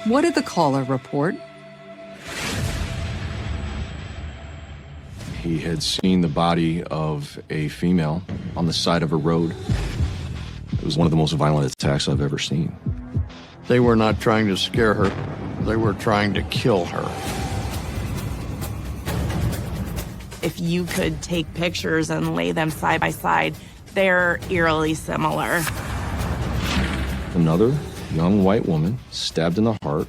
What did the caller report? He had seen the body of a female on the side of a road. It was one of the most violent attacks I've ever seen. They were not trying to scare her. They were trying to kill her. If you could take pictures and lay them side by side, they're eerily similar. Another young white woman stabbed in the heart,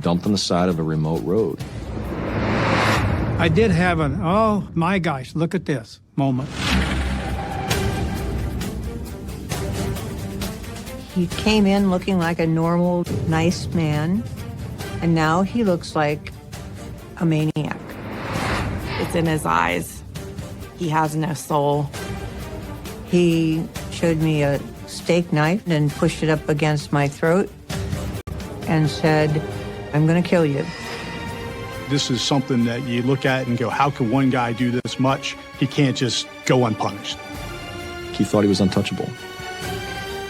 dumped on the side of a remote road. I did have an, oh my gosh, look at this moment. He came in looking like a normal, nice man, and now he looks like a maniac. It's in his eyes. He has no soul. He showed me a steak knife and pushed it up against my throat and said, "I'm going to kill you." This is something that you look at and go, how can one guy do this much? He can't just go unpunished. He thought he was untouchable.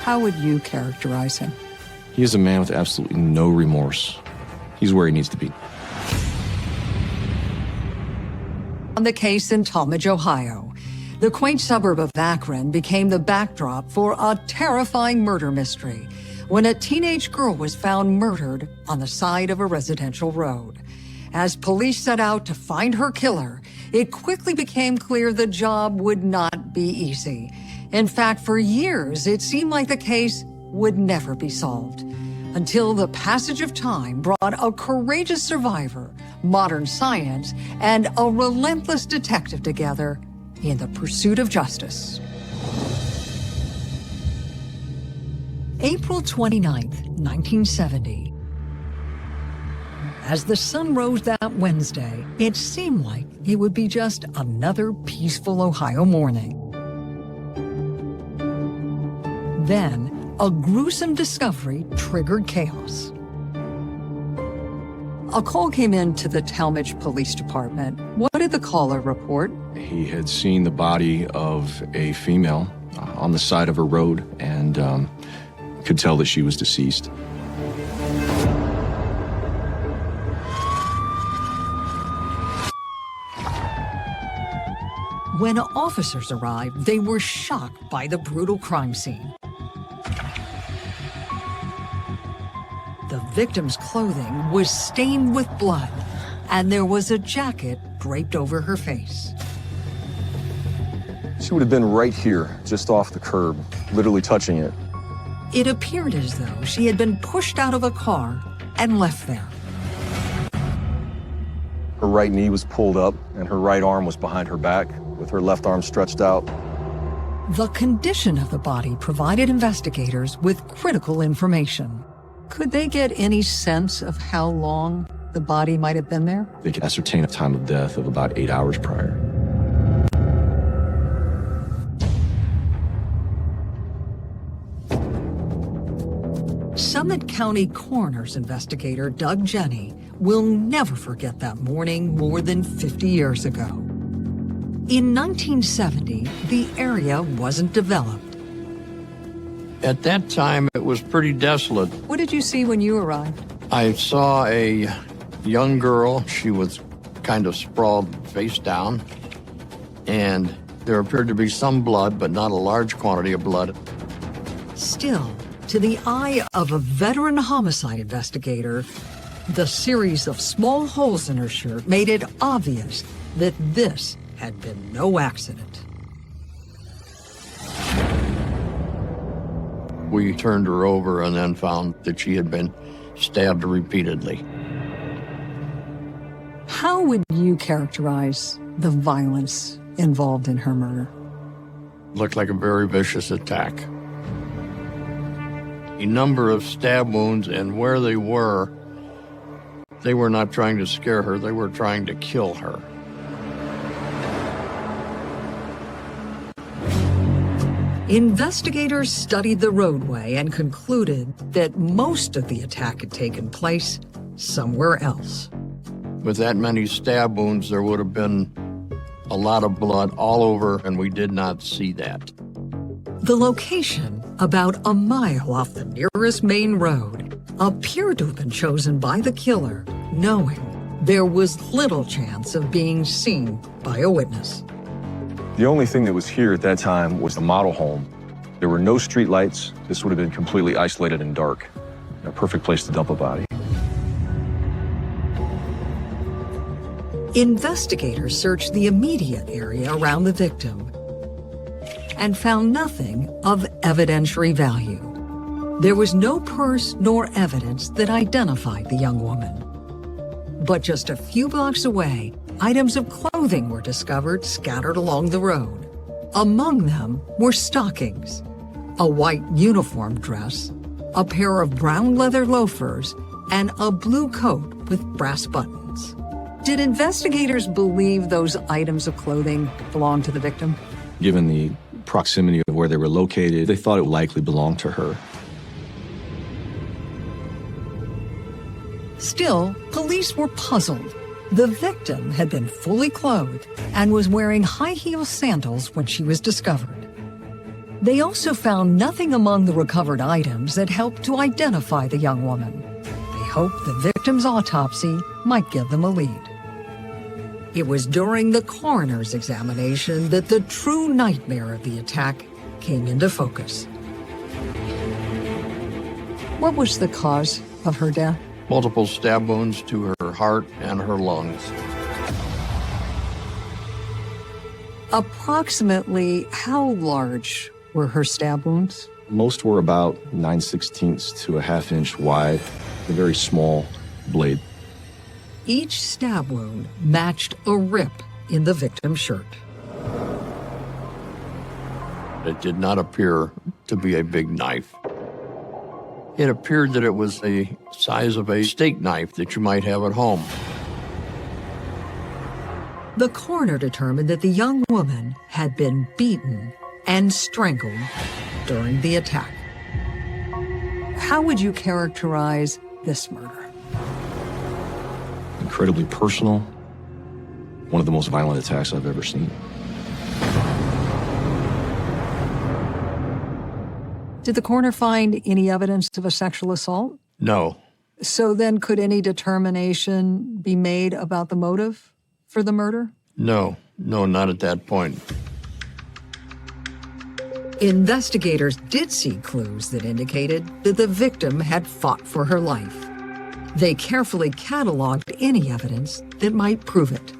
How would you characterize him? He is a man with absolutely no remorse. He's where he needs to be. On the case in Talmadge, Ohio, the quaint suburb of Akron became the backdrop for a terrifying murder mystery when a teenage girl was found murdered on the side of a residential road. As police set out to find her killer, it quickly became clear the job would not be easy. In fact, for years, it seemed like the case would never be solved, until the passage of time brought a courageous survivor, modern science, and a relentless detective together in the pursuit of justice. April 29th, 1970. As the sun rose that Wednesday, it seemed like it would be just another peaceful Ohio morning. Then, a gruesome discovery triggered chaos. A call came in to the Talmadge Police Department. What did the caller report? He had seen the body of a female on the side of a road and could tell that she was deceased. When officers arrived, they were shocked by the brutal crime scene. The victim's clothing was stained with blood, and there was a jacket draped over her face. She would have been right here, just off the curb, literally touching it. It appeared as though she had been pushed out of a car and left there. Her right knee was pulled up, and her right arm was behind her back, with her left arm stretched out. The condition of the body provided investigators with critical information. Could they get any sense of how long the body might have been there? They could ascertain a time of death of about 8 hours prior. Summit County Coroner's investigator Doug Jenny will never forget that morning more than 50 years ago. In 1970, the area wasn't developed. At that time, it was pretty desolate. What did you see when you arrived? I saw a young girl. She was kind of sprawled face down, and there appeared to be some blood, but not a large quantity of blood. Still, to the eye of a veteran homicide investigator, the series of small holes in her shirt made it obvious that this had been no accident. We turned her over and then found that she had been stabbed repeatedly. How would you characterize the violence involved in her murder? Looked like a very vicious attack. A number of stab wounds, and where they were not trying to scare her, they were trying to kill her. Investigators studied the roadway and concluded that most of the attack had taken place somewhere else. With that many stab wounds, there would have been a lot of blood all over, and we did not see that. The location, about a mile off the nearest main road, appeared to have been chosen by the killer, knowing there was little chance of being seen by a witness. The only thing that was here at that time was the model home. There were no street lights. This would have been completely isolated and dark. A perfect place to dump a body. Investigators searched the immediate area around the victim and found nothing of evidentiary value. There was no purse nor evidence that identified the young woman. But just a few blocks away, items of clothing were discovered scattered along the road. Among them were stockings, a white uniform dress, a pair of brown leather loafers, and a blue coat with brass buttons. Did investigators believe those items of clothing belonged to the victim? Given the proximity of where they were located, they thought it likely belonged to her. Still, police were puzzled. The victim had been fully clothed and was wearing high-heel sandals when she was discovered. They also found nothing among the recovered items that helped to identify the young woman. They hoped the victim's autopsy might give them a lead. It was during the coroner's examination that the true nightmare of the attack came into focus. What was the cause of her death? Multiple stab wounds to her heart and her lungs. Approximately how large were her stab wounds? Most were about 9/16 to a half-inch wide, a very small blade. Each stab wound matched a rip in the victim's shirt. It did not appear to be a big knife. It appeared that it was the size of a steak knife that you might have at home. The coroner determined that the young woman had been beaten and strangled during the attack. How would you characterize this murder? Incredibly personal, one of the most violent attacks I've ever seen. Did the coroner find any evidence of a sexual assault? No. So then could any determination be made about the motive for the murder? No, not at that point. Investigators did see clues that indicated that the victim had fought for her life. They carefully cataloged any evidence that might prove it.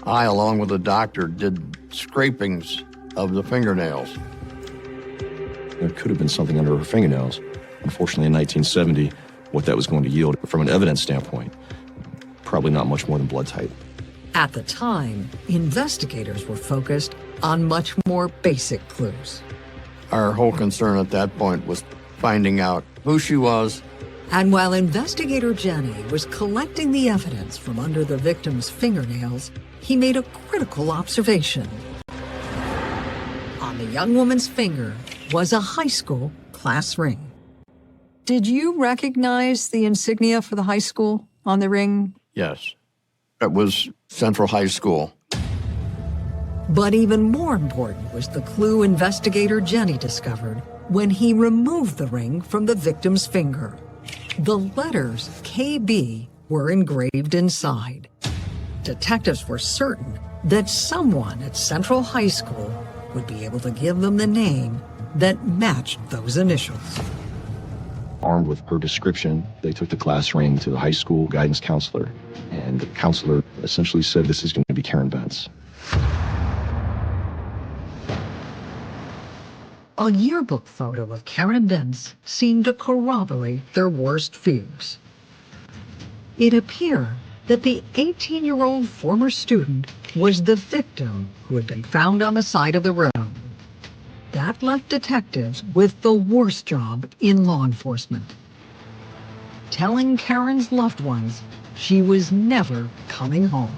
I, along with the doctor, did scrapings of the fingernails. There could have been something under her fingernails. Unfortunately, in 1970, what that was going to yield from an evidence standpoint, probably not much more than blood type. At the time, investigators were focused on much more basic clues. Our whole concern at that point was finding out who she was. And while investigator Jenny was collecting the evidence from under the victim's fingernails, he made a critical observation. On the young woman's finger was a high school class ring. Did you recognize the insignia for the high school on the ring? Yes. It was Central High School. But even more important was the clue investigator Jenny discovered when he removed the ring from the victim's finger. The letters KB were engraved inside. Detectives were certain that someone at Central High School would be able to give them the name that matched those initials. Armed with her description, they took the class ring to the high school guidance counselor, and the counselor essentially said, "This is going to be Karen Bence." A yearbook photo of Karen Bence seemed to corroborate their worst fears. It appeared that the 18-year-old former student was the victim who had been found on the side of the road. That left detectives with the worst job in law enforcement: telling Karen's loved ones she was never coming home.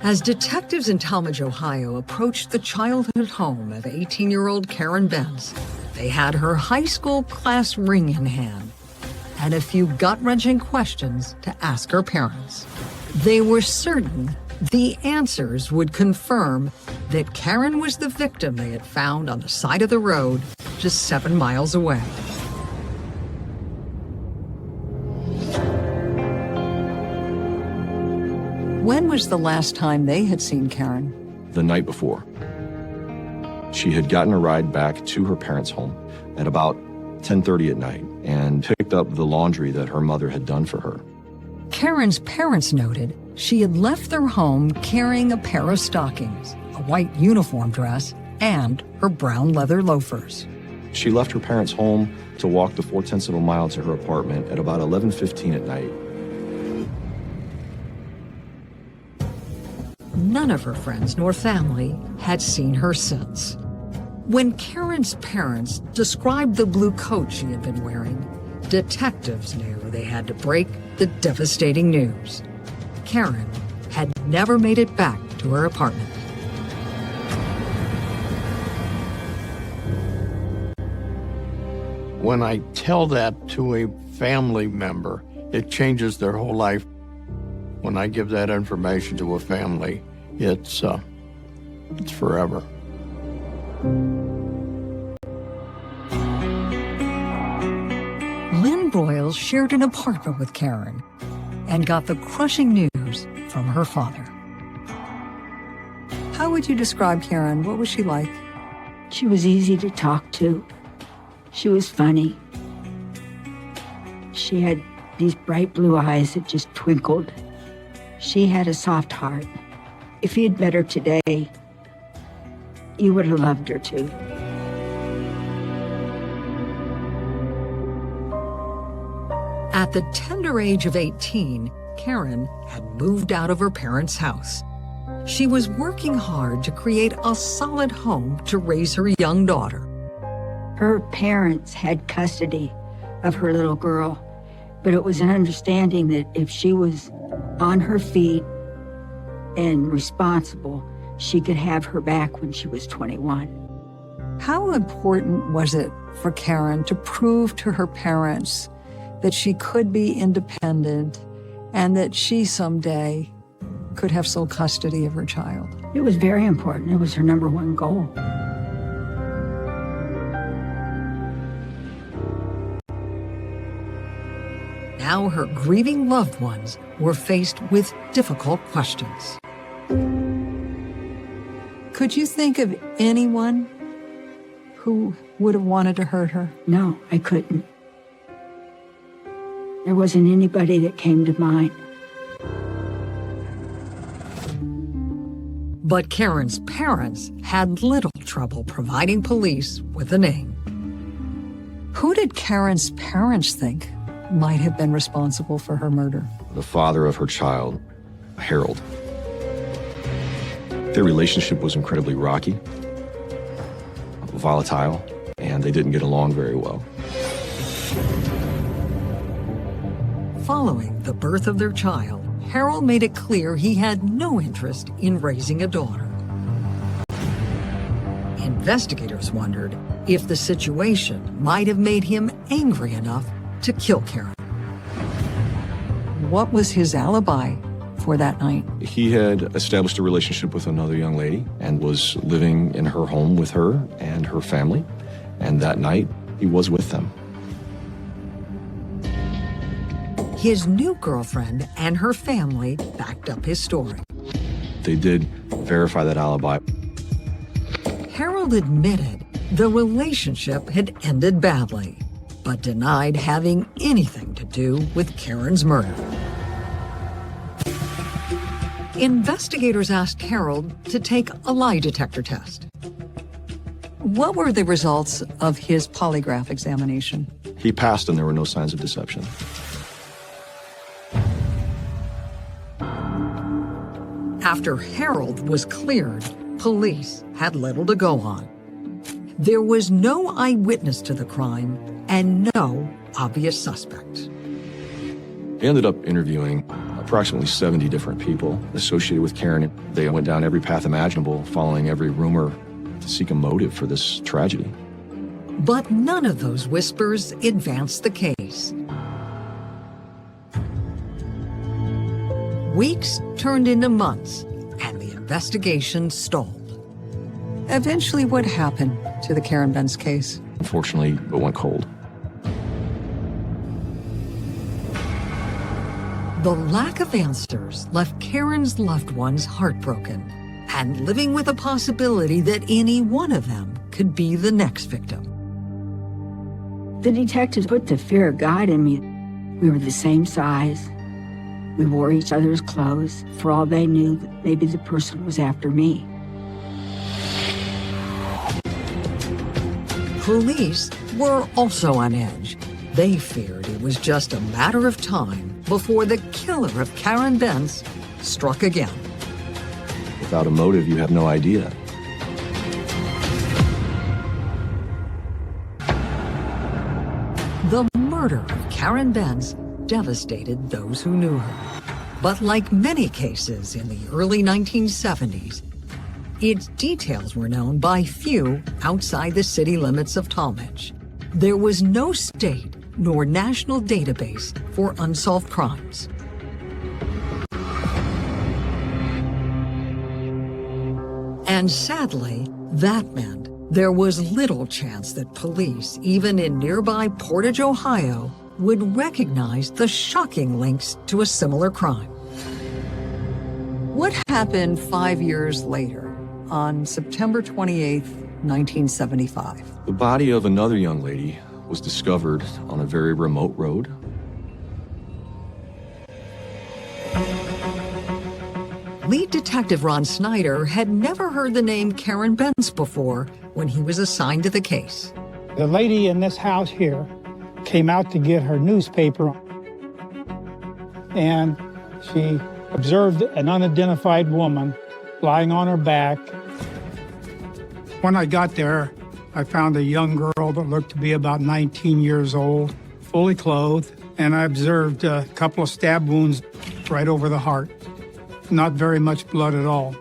As detectives in Talmadge, Ohio approached the childhood home of 18-year-old Karen Bence, they had her high school class ring in hand and a few gut-wrenching questions to ask her parents. They were certain The answers would confirm that Karen was the victim they had found on the side of the road just 7 miles away. When was the last time they had seen Karen? The night before. She had gotten a ride back to her parents' home at about 10:30 at night and picked up the laundry that her mother had done for her. Karen's parents noted she had left their home carrying a pair of stockings, a white uniform dress, and her brown leather loafers. She left her parents' home to walk the 0.4 of a mile to her apartment at about 11:15 at night. None of her friends nor family had seen her since. When Karen's parents described the blue coat she had been wearing, detectives knew they had to break the devastating news. Karen had never made it back to her apartment. When I tell that to a family member, it changes their whole life. When I give that information to a family, it's forever. Lynn Broyles shared an apartment with Karen and got the crushing news from her father. How would you describe Karen? What was she like? She was easy to talk to. She was funny. She had these bright blue eyes that just twinkled. She had a soft heart. If you'd met her today, you would have loved her too. At the tender age of 18, Karen had moved out of her parents' house. She was working hard to create a solid home to raise her young daughter. Her parents had custody of her little girl, but it was an understanding that if she was on her feet and responsible, she could have her back when she was 21. How important was it for Karen to prove to her parents that she could be independent and that she someday could have sole custody of her child? It was very important. It was her number one goal. Now her grieving loved ones were faced with difficult questions. Could you think of anyone who would have wanted to hurt her? No, I couldn't. There wasn't anybody that came to mind. But Karen's parents had little trouble providing police with a name. Who did Karen's parents think might have been responsible for her murder? The father of her child, Harold. Their relationship was incredibly rocky, volatile, and they didn't get along very well. Following the birth of their child, Harold made it clear he had no interest in raising a daughter. Investigators wondered if the situation might have made him angry enough to kill Karen. What was his alibi for that night? He had established a relationship with another young lady and was living in her home with her and her family, and that night he was with them. His new girlfriend and her family backed up his story. They did verify that alibi. Harold admitted the relationship had ended badly, but denied having anything to do with Karen's murder. Investigators asked Harold to take a lie detector test. What were the results of his polygraph examination? He passed and there were no signs of deception. After Harold was cleared, police had little to go on. There was no eyewitness to the crime and no obvious suspect. They ended up interviewing approximately 70 different people associated with Karen. They went down every path imaginable, following every rumor to seek a motive for this tragedy. But none of those whispers advanced the case. Weeks turned into months, and the investigation stalled. Eventually, what happened to the Karen Bence case? Unfortunately, it went cold. The lack of answers left Karen's loved ones heartbroken and living with the possibility that any one of them could be the next victim. The detectives put the fear of God in me. We were the same size. We wore each other's clothes. For all they knew, maybe the person was after me. Police were also on edge. They feared it was just a matter of time before the killer of Karen Bence struck again. Without a motive, you have no idea. The murder of Karen Bence devastated those who knew her. But like many cases in the early 1970s, its details were known by few outside the city limits of Talmadge. There was no state nor national database for unsolved crimes. And sadly, that meant there was little chance that police, even in nearby Portage, Ohio, would recognize the shocking links to a similar crime. What happened 5 years later, on September 28, 1975? The body of another young lady was discovered on a very remote road. Lead detective Ron Snyder had never heard the name Karen Bence before when he was assigned to the case. The lady in this house here came out to get her newspaper, and she observed an unidentified woman lying on her back. When I got there, I found a young girl that looked to be about 19 years old, fully clothed, and I observed a couple of stab wounds right over the heart. Not very much blood at all.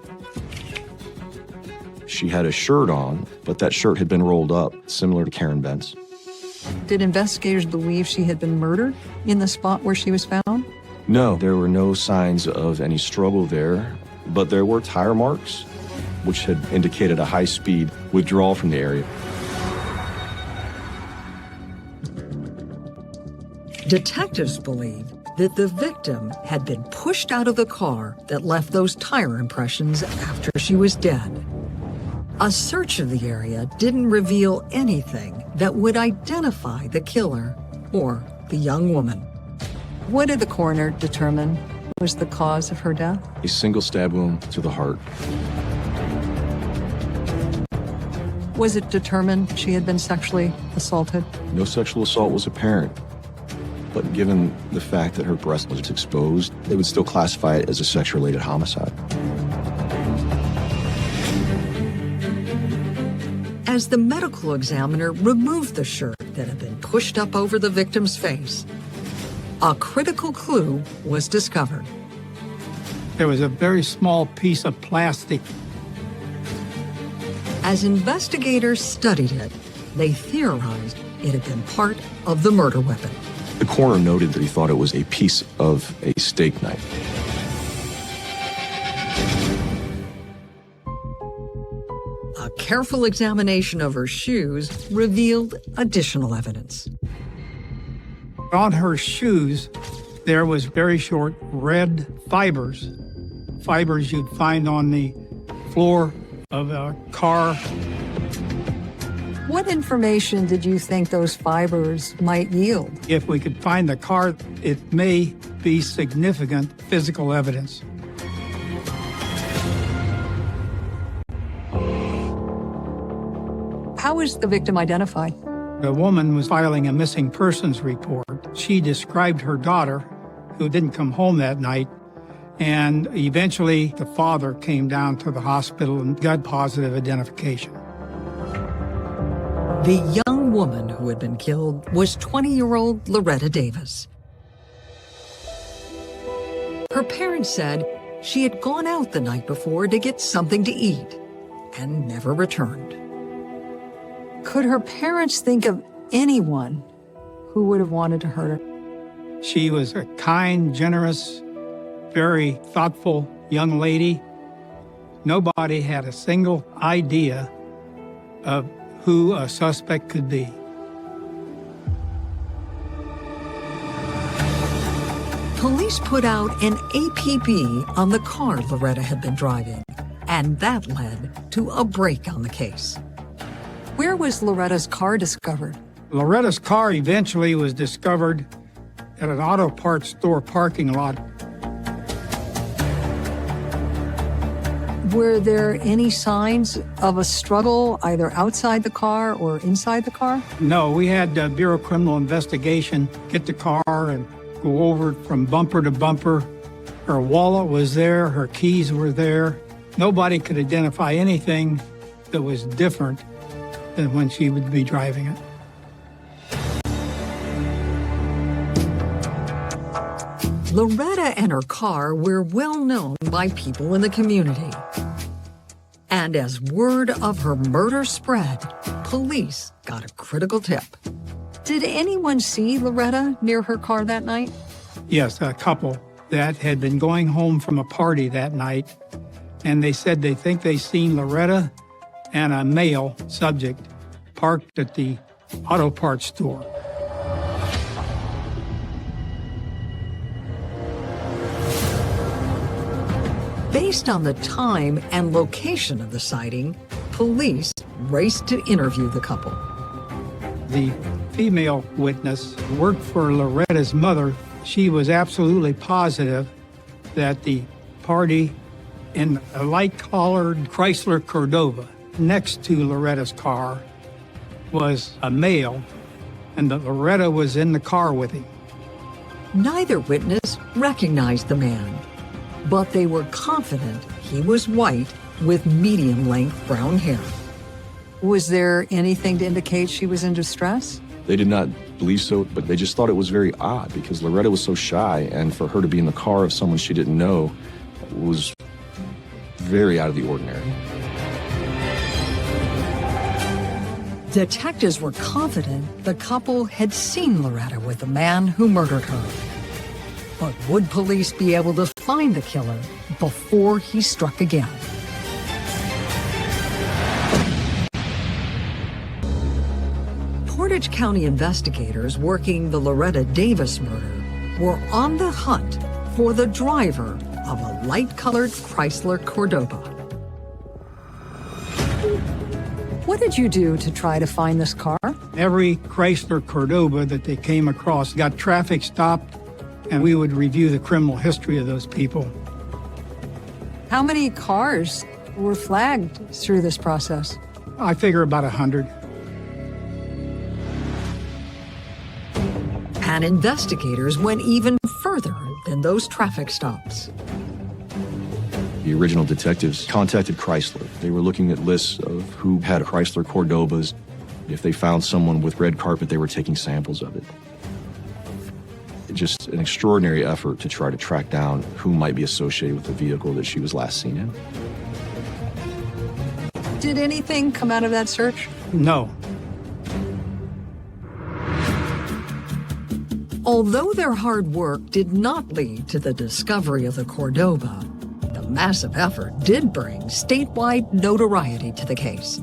She had a shirt on, but that shirt had been rolled up, similar to Karen Bence. Did investigators believe she had been murdered in the spot where she was found? No, there were no signs of any struggle there, but there were tire marks, which had indicated a high-speed withdrawal from the area. Detectives believe that the victim had been pushed out of the car that left those tire impressions after she was dead. A search of the area didn't reveal anything that would identify the killer or the young woman. What did the coroner determine was the cause of her death? A single stab wound to the heart. Was it determined she had been sexually assaulted? No sexual assault was apparent, but given the fact that her breast was exposed, they would still classify it as a sex-related homicide. As the medical examiner removed the shirt that had been pushed up over the victim's face, a critical clue was discovered. There was a very small piece of plastic. As investigators studied it, they theorized it had been part of the murder weapon. The coroner noted that he thought it was a piece of a steak knife. A careful examination of her shoes revealed additional evidence. On her shoes, there was very short red fibers. Fibers you'd find on the floor of a car. What information did you think those fibers might yield? If we could find the car, it may be significant physical evidence. How was the victim identified? The woman was filing a missing persons report. She described her daughter, who didn't come home that night, and eventually the father came down to the hospital and got positive identification. The young woman who had been killed was 20-year-old Loretta Davis. Her parents said she had gone out the night before to get something to eat and never returned. Could her parents think of anyone who would have wanted to hurt her? She was a kind, generous very thoughtful young lady. Nobody had a single idea of who a suspect could be. Police put out an APB on the car Loretta had been driving, and that led to a break on the case. Where was Loretta's car discovered? Loretta's car eventually was discovered at an auto parts store parking lot. Were there any signs of a struggle either outside the car or inside the car? No, we had Bureau of Criminal Investigation get the car and go over it from bumper to bumper. Her wallet was there, her keys were there. Nobody could identify anything that was different than when she would be driving it. Loretta and her car were well known by people in the community. And as word of her murder spread, police got a critical tip. Did anyone see Loretta near her car that night? Yes, a couple that had been going home from a party that night, and they said they think they seen Loretta and a male subject parked at the auto parts store. Based on the time and location of the sighting, police raced to interview the couple. The female witness worked for Loretta's mother. She was absolutely positive that the party in a light-collared Chrysler Cordova next to Loretta's car was a male, and that Loretta was in the car with him. Neither witness recognized the man, but they were confident he was white with medium-length brown hair. Was there anything to indicate she was in distress? They did not believe so, but they just thought it was very odd because Loretta was so shy, and for her to be in the car of someone she didn't know was very out of the ordinary. Detectives were confident the couple had seen Loretta with the man who murdered her. But would police be able to find the killer before he struck again? Portage County investigators working the Loretta Davis murder were on the hunt for the driver of a light-colored Chrysler Cordova. What did you do to try to find this car? Every Chrysler Cordova that they came across got traffic stopped, and we would review the criminal history of those people. How many cars were flagged through this process? I figure about 100. And investigators went even further than those traffic stops. The original detectives contacted Chrysler. They were looking at lists of who had Chrysler Cordovas. If they found someone with red carpet, they were taking samples of it. Just an extraordinary effort to try to track down who might be associated with the vehicle that she was last seen in. Did anything come out of that search? No. Although their hard work did not lead to the discovery of the Cordova, the massive effort did bring statewide notoriety to the case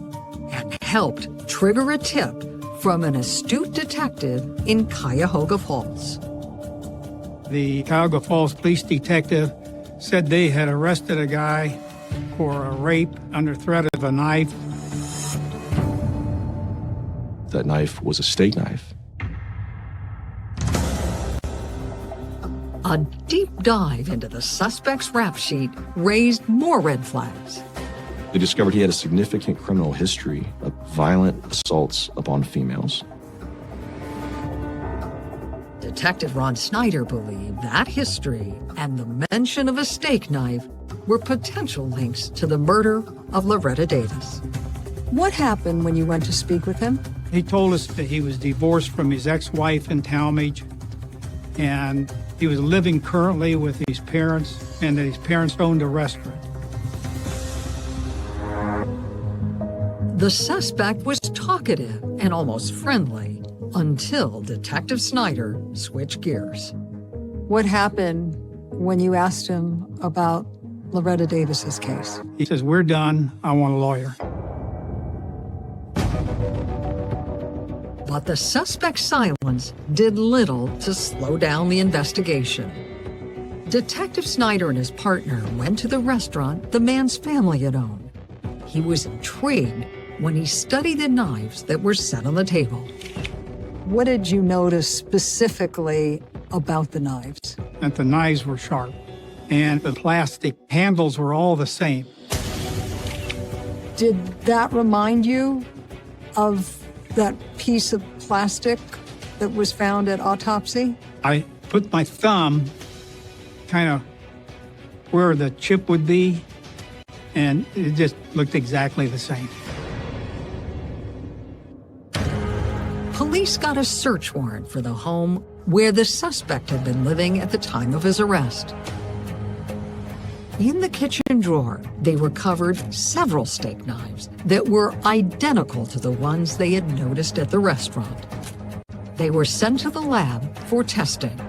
and helped trigger a tip from an astute detective in Cuyahoga Falls. The Cuyahoga Falls police detective said they had arrested a guy for a rape under threat of a knife. That knife was a steak knife. A deep dive into the suspect's rap sheet raised more red flags. They discovered he had a significant criminal history of violent assaults upon females. Detective Ron Snyder believed that history and the mention of a steak knife were potential links to the murder of Loretta Davis. What happened when you went to speak with him? He told us that he was divorced from his ex-wife in Talmadge, and he was living currently with his parents, and that his parents owned a restaurant. The suspect was talkative and almost friendly until Detective Snyder switched gears. What happened when you asked him about Loretta Davis's case? He says, "We're done. I want a lawyer." But the suspect's silence did little to slow down the investigation. Detective Snyder and his partner went to the restaurant the man's family had owned. He was intrigued when he studied the knives that were set on the table. What did you notice specifically about the knives? That the knives were sharp, and the plastic handles were all the same. Did that remind you of that piece of plastic that was found at autopsy? I put my thumb kind of where the chip would be, and it just looked exactly the same. Police got a search warrant for the home where the suspect had been living at the time of his arrest. In the kitchen drawer, they recovered several steak knives that were identical to the ones they had noticed at the restaurant. They were sent to the lab for testing.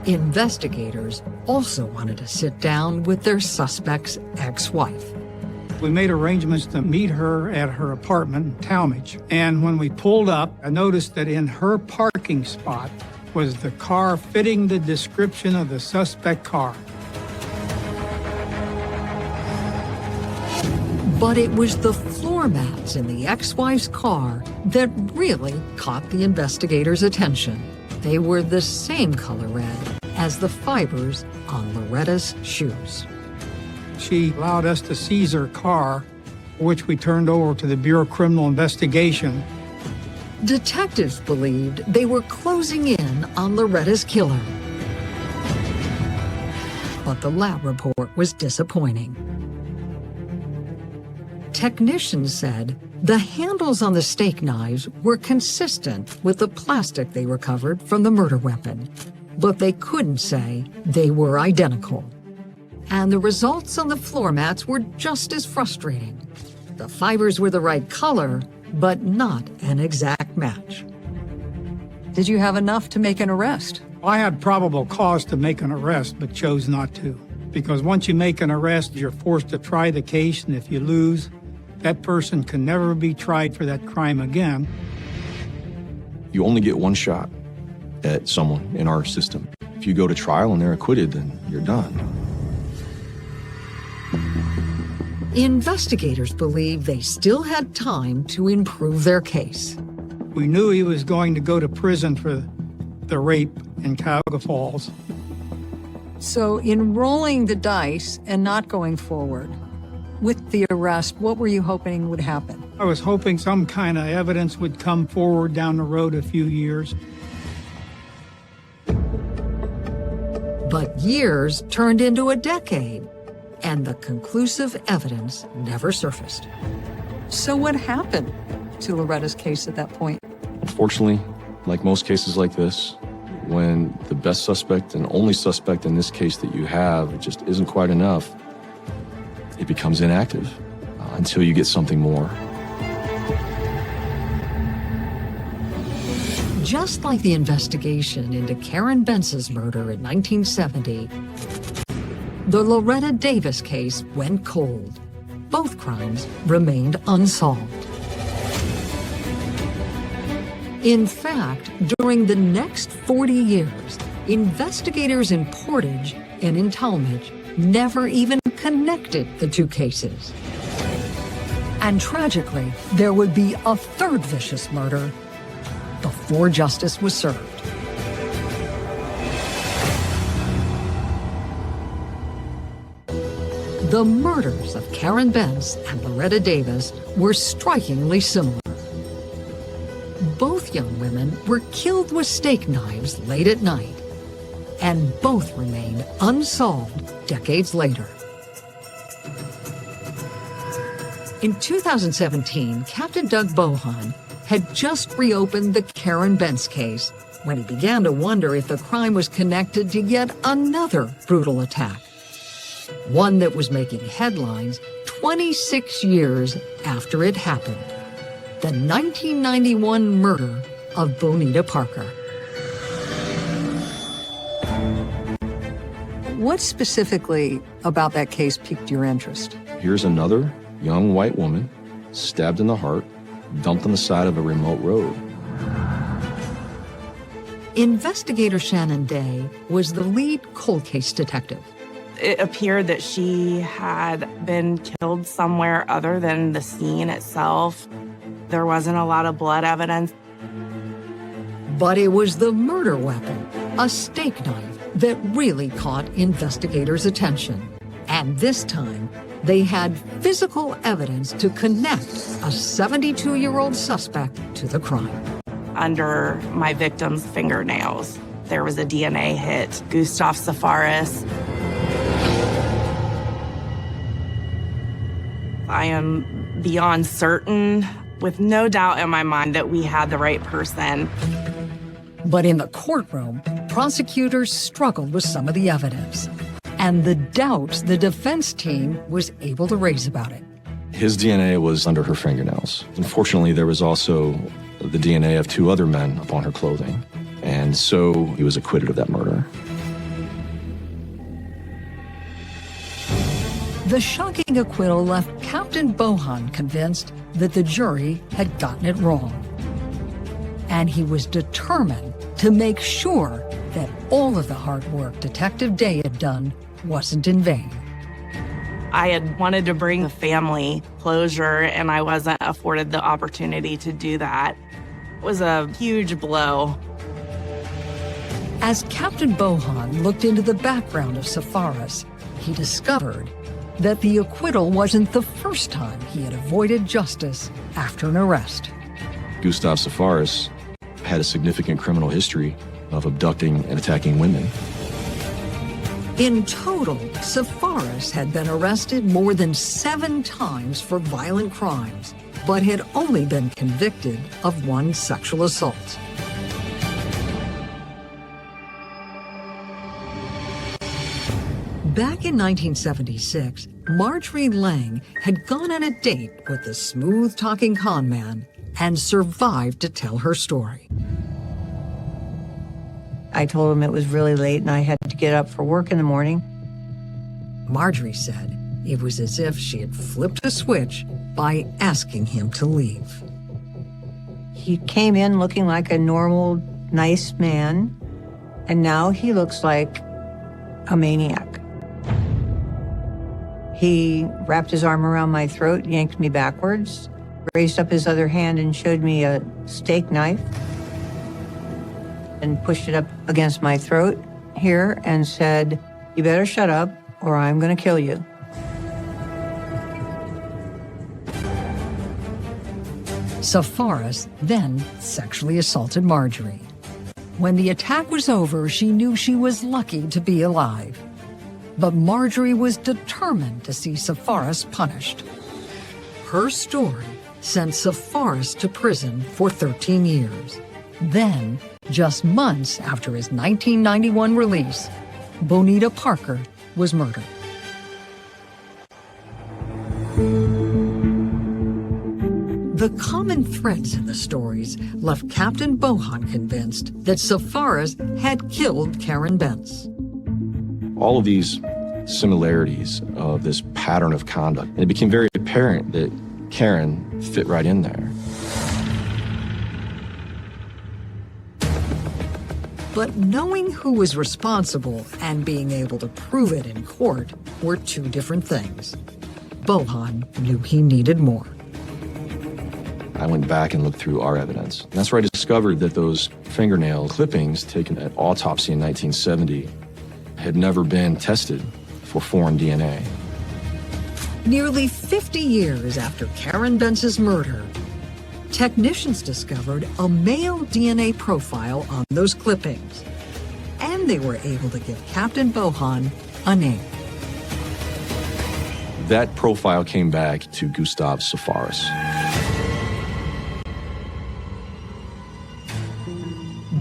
Investigators also wanted to sit down with their suspect's ex-wife. We made arrangements to meet her at her apartment in Talmadge. And when we pulled up, I noticed that in her parking spot was the car fitting the description of the suspect car. But it was the floor mats in the ex-wife's car that really caught the investigators' attention. They were the same color red as the fibers on Loretta's shoes. She allowed us to seize her car, which we turned over to the Bureau of Criminal Investigation. Detectives believed they were closing in on Loretta's killer. But the lab report was disappointing. Technicians said the handles on the steak knives were consistent with the plastic they recovered from the murder weapon, but they couldn't say they were identical. And the results on the floor mats were just as frustrating. The fibers were the right color, but not an exact match. Did you have enough to make an arrest? I had probable cause to make an arrest, but chose not to. Because once you make an arrest, you're forced to try the case, and if you lose, that person can never be tried for that crime again. You only get one shot at someone in our system. If you go to trial and they're acquitted, then you're done. Investigators believed they still had time to improve their case. We knew he was going to go to prison for the rape in Cuyahoga Falls. So in rolling the dice and not going forward with the arrest, what were you hoping would happen? I was hoping some kind of evidence would come forward down the road a few years. But years turned into a decade, and the conclusive evidence never surfaced. So what happened to Loretta's case at that point? Unfortunately, like most cases like this, when the best suspect and only suspect in this case that you have, it just isn't quite enough, it becomes inactive until you get something more. Just like the investigation into Karen Bence's murder in 1970, the Loretta Davis case went cold. Both crimes remained unsolved. In fact, during the next 40 years, investigators in Portage and in Talmadge never even connected the two cases. And tragically, there would be a third vicious murder before justice was served. The murders of Karen Bence and Loretta Davis were strikingly similar. Both young women were killed with steak knives late at night, and both remained unsolved decades later. In 2017, Captain Doug Bohan had just reopened the Karen Bence case when he began to wonder if the crime was connected to yet another brutal attack, one that was making headlines 26 years after it happened: the 1991 murder of Bonita Parker. What specifically about that case piqued your interest? Here's another young white woman stabbed in the heart, dumped on the side of a remote road. Investigator Shannon Day was the lead cold case detective. It appeared that she had been killed somewhere other than the scene itself. There wasn't a lot of blood evidence. But it was the murder weapon, a steak knife, that really caught investigators' attention. And this time, they had physical evidence to connect a 72-year-old suspect to the crime. Under my victim's fingernails, there was a DNA hit, Gustav Safaris. I am beyond certain, with no doubt in my mind, that we had the right person. But in the courtroom, prosecutors struggled with some of the evidence and the doubts the defense team was able to raise about it. His DNA was under her fingernails. Unfortunately, there was also the DNA of 2 other men upon her clothing, and so he was acquitted of that murder. The shocking acquittal left Captain Bohan convinced that the jury had gotten it wrong. And he was determined to make sure that all of the hard work Detective Day had done wasn't in vain. I had wanted to bring the family closure, and I wasn't afforded the opportunity to do that. It was a huge blow. As Captain Bohan looked into the background of Safaris, he discovered that the acquittal wasn't the first time he had avoided justice after an arrest. Gustav Safaris had a significant criminal history of abducting and attacking women. In total, Safaris had been arrested more than 7 times for violent crimes, but had only been convicted of 1 sexual assault. Back in 1976, Marjorie Lang had gone on a date with the smooth-talking con man and survived to tell her story. I told him it was really late and I had to get up for work in the morning. Marjorie said it was as if she had flipped a switch by asking him to leave. He came in looking like a normal, nice man, and now he looks like a maniac. He wrapped his arm around my throat, yanked me backwards, raised up his other hand and showed me a steak knife and pushed it up against my throat here and said, "You better shut up or I'm going to kill you." Safaris then sexually assaulted Marjorie. When the attack was over, she knew she was lucky to be alive. But Marjorie was determined to see Safaris punished. Her story sent Safaris to prison for 13 years. Then, just months after his 1991 release, Bonita Parker was murdered. The common threads in the stories left Captain Bohan convinced that Safaris had killed Karen Bence. All of these similarities of this pattern of conduct, and it became very apparent that Karen fit right in there. But knowing who was responsible and being able to prove it in court were 2 different things. Bohan knew he needed more. I went back and looked through our evidence. And that's where I discovered that those fingernail clippings taken at autopsy in 1970 had never been tested for foreign DNA. Nearly 50 years after Karen Bence's murder, technicians discovered a male DNA profile on those clippings, and they were able to give Captain Bohan a name. That profile came back to Gustav Safaris.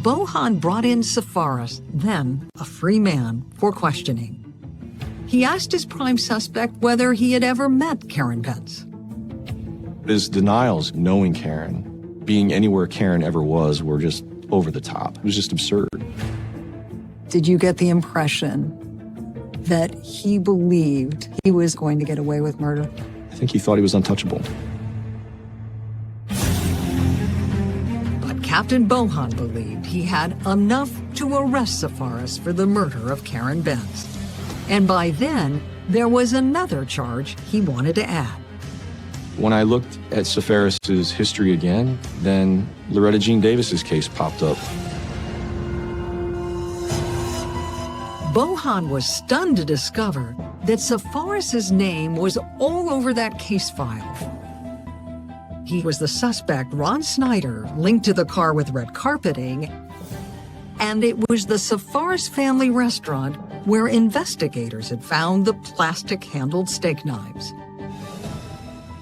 Bohan brought in Safaris, then a free man, for questioning. He asked his prime suspect whether he had ever met Karen Bence. His denials, knowing Karen, being anywhere Karen ever was, were just over the top. It was just absurd. Did you get the impression that he believed he was going to get away with murder? I think he thought he was untouchable. But Captain Bohan believed he had enough to arrest Safaris for the murder of Karen Bence. And by then, there was another charge he wanted to add. When I looked at Safaris's history again, then Loretta Jean Davis's case popped up. Bohan was stunned to discover that Safaris's name was all over that case file. He was the suspect, Ron Snyder, linked to the car with red carpeting, and it was the Safaris family restaurant where investigators had found the plastic-handled steak knives.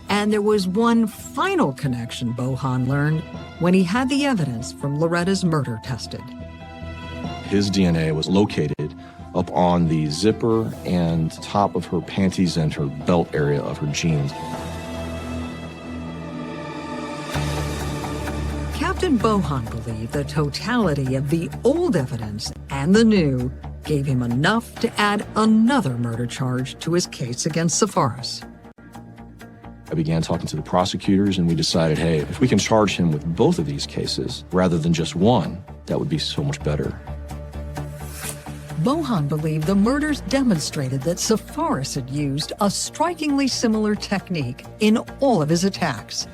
And there was one final connection Bohan learned when he had the evidence from Loretta's murder tested. His DNA was located up on the zipper and top of her panties and her belt area of her jeans. Captain Bohan believed the totality of the old evidence and the new gave him enough to add another murder charge to his case against Safaris. I began talking to the prosecutors, and we decided, hey, if we can charge him with both of these cases rather than just one, that would be so much better. Bohan believed the murders demonstrated that Safaris had used a strikingly similar technique in all of his attacks,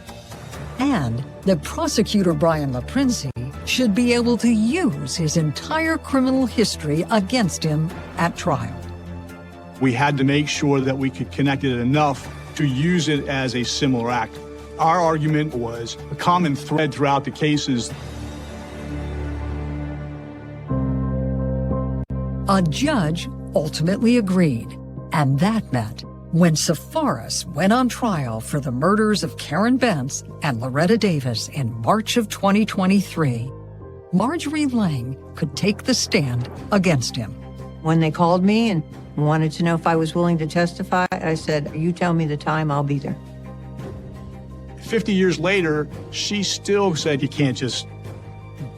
and that prosecutor Brian LaPrince should be able to use his entire criminal history against him at trial. We had to make sure that we could connect it enough to use it as a similar act. Our argument was a common thread throughout the cases. A judge ultimately agreed, and that meant when Safaris went on trial for the murders of Karen Bence and Loretta Davis in March of 2023, Marjorie Lang could take the stand against him. When they called me and wanted to know if I was willing to testify, I said, you tell me the time, I'll be there. 50 years later, she still said you can't just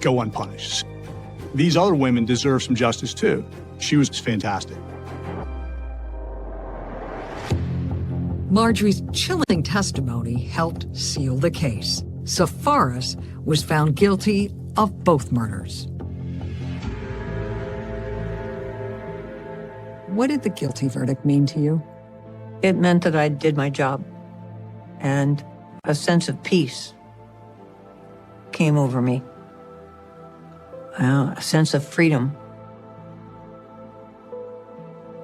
go unpunished. These other women deserve some justice too. She was fantastic. Marjorie's chilling testimony helped seal the case. Safaris was found guilty of both murders. What did the guilty verdict mean to you? It meant that I did my job, and a sense of peace came over me, a sense of freedom.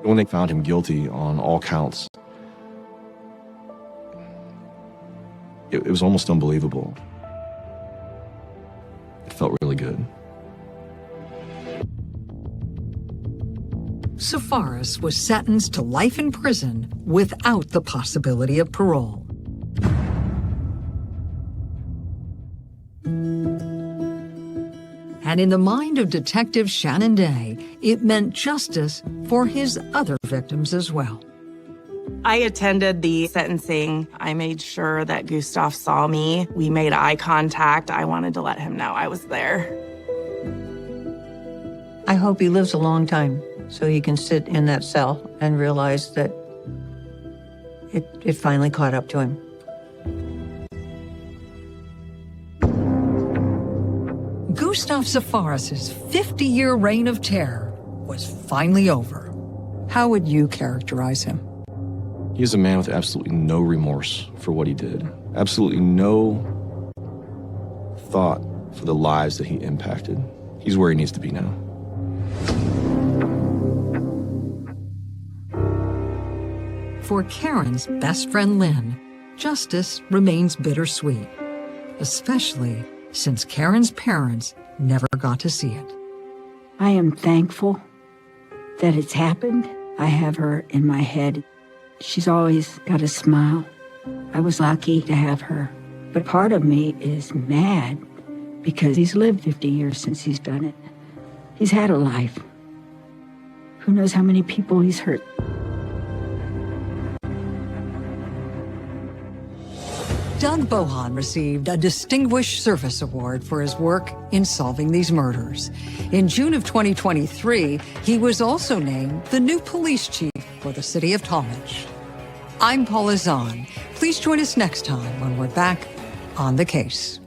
When they found him guilty on all counts, it was almost unbelievable. It felt really good. Safaris was sentenced to life in prison without the possibility of parole. And in the mind of Detective Shannon Day, it meant justice for his other victims as well. I attended the sentencing. I made sure that Gustav saw me. We made eye contact. I wanted to let him know I was there. I hope he lives a long time so he can sit in that cell and realize that it finally caught up to him. Gustav Safaris' 50-year reign of terror was finally over. How would you characterize him? He is a man with absolutely no remorse for what he did. Absolutely no thought for the lives that he impacted. He's where he needs to be now. For Karen's best friend Lynn, justice remains bittersweet, especially since Karen's parents never got to see it. I am thankful that it's happened. I have her in my head. She's always got a smile. I was lucky to have her. But part of me is mad because he's lived 50 years since he's done it. He's had a life. Who knows how many people he's hurt. Doug Bohan received a Distinguished Service Award for his work in solving these murders. In June of 2023, he was also named the new police chief for the city of Talmadge. I'm Paula Zahn. Please join us next time when we're back on the case.